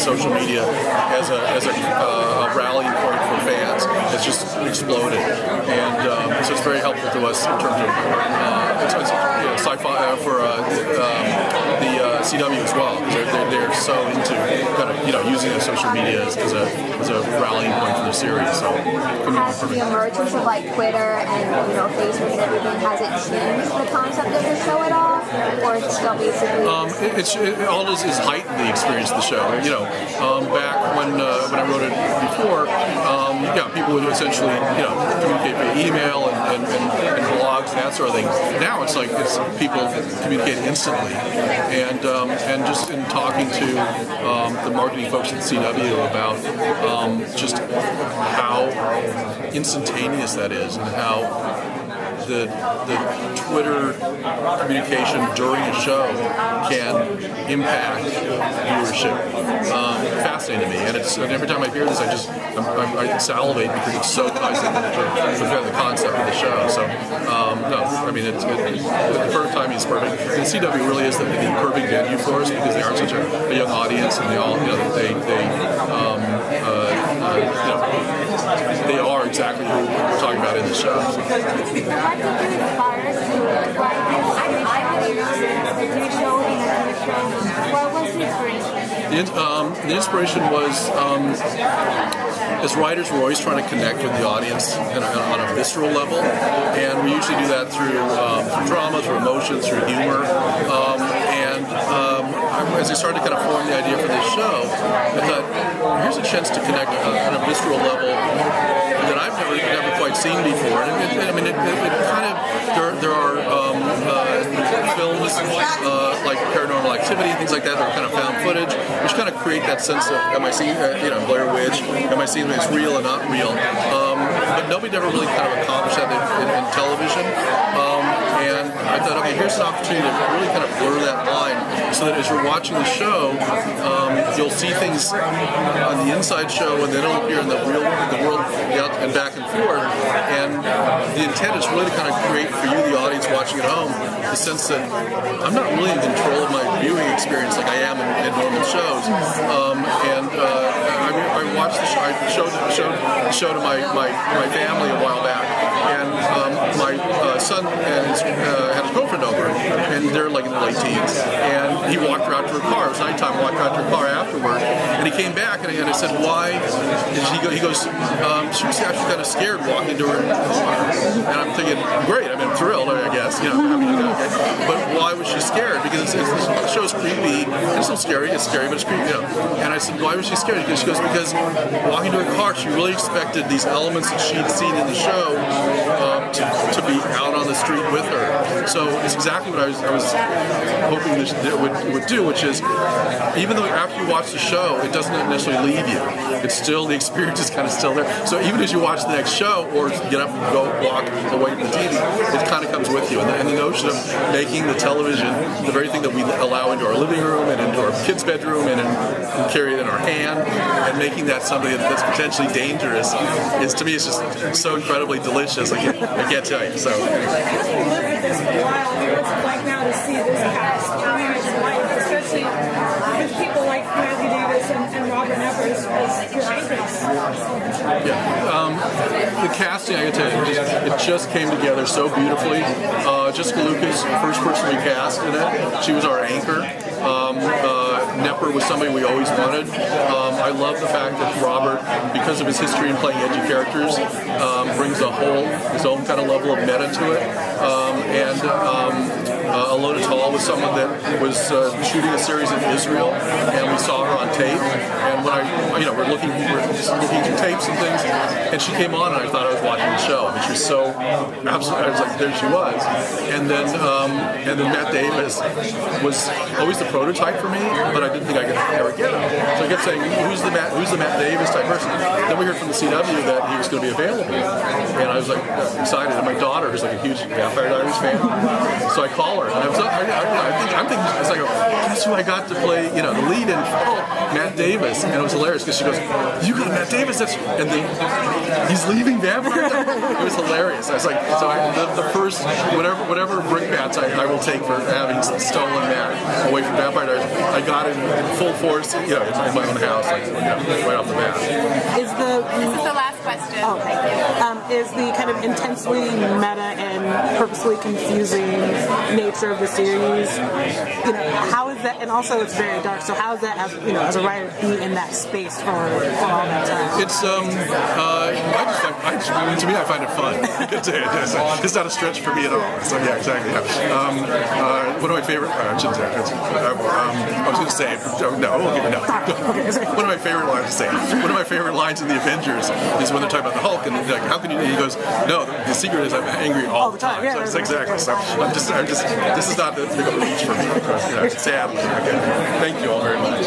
social media as a rallying point for fans has just exploded, and so it's very helpful to us in terms of sci-fi for the CW as well. They're so into kind of using the social media as a rallying point for the series. So has the emergence of like Twitter and Facebook and everything, has it changed the concept of the show at all, or it's still basically? All it is heightened the experience of the show. Back when I wrote it before, people would essentially communicate via email and blogs and that sort of thing. Now it's like people communicate instantly, and just in talking to the marketing folks at CW about just how instantaneous that is, and how the Twitter communication during a show can impact viewership. Fascinating to me, and every time I hear this, I salivate because it's so ties into the concept of the show. So the perfect timing is perfect. And CW really is the perfect venue for us because they are such a young audience, and they all they are exactly who we're talking about in the show. The inspiration was, as writers, we're always trying to connect with the audience on a visceral level, and we usually do that through drama, through emotion, through humor. As I started to kind of form the idea for this show, I thought, here's a chance to connect on a visceral level that I've never quite seen before. There are films like Paranormal Activity and things like that are kind of found footage, which kind of create that sense of, am I seeing, Blair Witch, am I seeing it's real and not real? But nobody ever really kind of accomplished that in television. And I thought, okay, here's an opportunity to really kind of blur that line, so that as you're watching the show, you'll see things on the inside show, and then it'll appear in the world, and back and forth. And the intent is really to kind of create for you, the audience watching at home, the sense that I'm not really in control of my viewing experience like I am in normal shows. I watched the show. I showed the show to my family a while back, and my son and had his girlfriend over, and they're like in their late teens, and he walked her out to her car. It was nighttime. Walked her out to her car afterward, and he came back, and I said, "Why?" And he goes, "She was actually kind of scared walking to her car," and I'm thinking, "Great, I'm thrilled, I guess, but why was she scared? Because the show's creepy. It's not scary. It's scary, but it's creepy. And I said, why was she scared? Because she goes, because walking to her car, she really expected these elements that she'd seen in the show to be out on the street with her. So it's exactly what I was hoping that it would do, which is, even though after you watch the show, it doesn't necessarily leave you. It's still, the experience is kind of still there. So even as you watch the next show, or get up and go walk away from the TV, it kind of comes with you. And the notion of making the television the very thing that we allow into our living room and into our kids' bedroom and carry it in our hand, and making that something that's potentially dangerous, is, to me, it's just so incredibly delicious. I can't tell you. So. What's it like now to see this cast come to life, especially with people like Matthew Davis and Robert Nevers as your anchors? Yeah, the casting, I gotta tell you, it just came together so beautifully. Jessica Lucas, first person we cast in it, she was our anchor. Nepper was somebody we always wanted. I love the fact that Robert, because of his history in playing edgy characters, brings his own kind of level of meta to it. Alona Tall was someone that was shooting a series in Israel, and we saw her on tape. And when we're looking through tapes and things, and she came on, and I thought I was watching the show. I mean, she was so absolutely. I was like, there she was. And then Matt Davis was always the prototype for me, but I didn't think I could ever get him. So I kept saying, who's the Matt Davis type person? Then we heard from the CW that he was going to be available, and I was like excited. And my daughter, who's like a huge Vampire Diaries fan, so I call her, and I'm thinking, it's like, guess who I got to play, the lead in Matt Davis, and it was hilarious because she goes, you got Matt Davis, and then he's leaving Vampire Diaries. It was hilarious. I was like, so the first whatever brickbats I will take for having stolen Matt away from Vampire Diaries, I got it in full force, in my own house, like, right off the bat. Is the This is the last question. okay? Is the kind of intensely meta and purposely confusing nature of the series, how is that? And also, it's very dark. So how is that, as a writer, be in that space for all that time? It's to me, I find it fun. It's not a stretch for me at all. So yeah, exactly. Yeah. One of my favorite. I shouldn't say. I was going to say. No. One of my favorite lines to say. One of my favorite lines in the Avengers is when they're talking about the Hulk, and like, how can you? He goes, no. The secret is I'm angry all the time. Yeah, so exactly. So I'm just. This is not the big of a reach for me. Sadly. Okay. Thank you all very much.